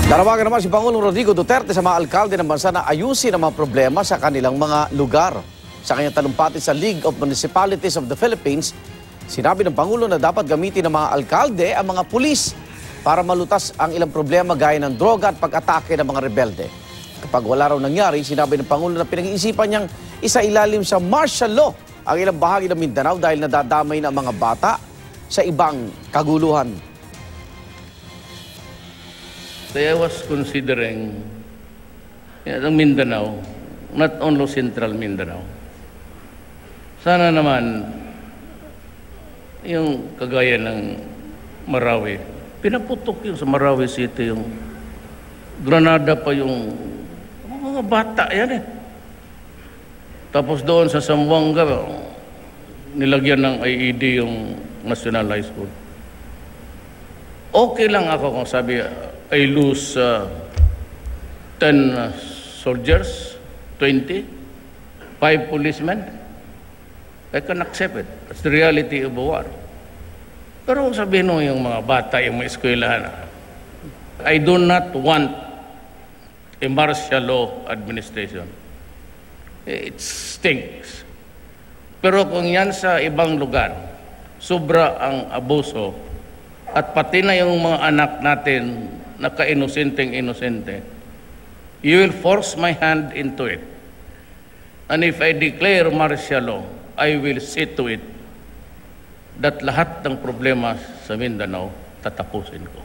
Nanawagan naman si Pangulong Rodrigo Duterte sa mga alkalde ng bansa na ayusin ang mga problema sa kanilang mga lugar. Sa kanyang talumpati sa League of Municipalities of the Philippines, sinabi ng Pangulo na dapat gamitin ng mga alkalde ang mga pulis para malutas ang ilang problema gaya ng droga at pag-atake ng mga rebelde. Kapag wala raw nangyari, sinabi ng Pangulo na pinag-iisipan niyang isailalim sa martial law ang ilang bahagi ng Mindanao dahil nadadamay na ang mga bata sa ibang kaguluhan. So I was considering the Mindanao, not only Central Mindanao. Sana naman yung kagaya ng Marawi, pinaputok yung sa Marawi City, yung Granada pa yung mga bata yan eh. Tapos doon sa Zamboanga, nilagyan ng IED yung National High School. Okay lang ako kung sabi, I lose 10 soldiers, 20, 5 policemen. I can accept it. That's the reality of war. Pero kung sabihin mo yung mga bata, yung mga eskwelahan, I do not want a martial law administration. It stinks. Pero kung yan sa ibang lugar, sobra ang abuso, at pati na yung mga anak natin na ka-inosenteng-inosente, you will force my hand into it. And if I declare martial law, I will see to it that lahat ng problema sa Mindanao tatapusin ko.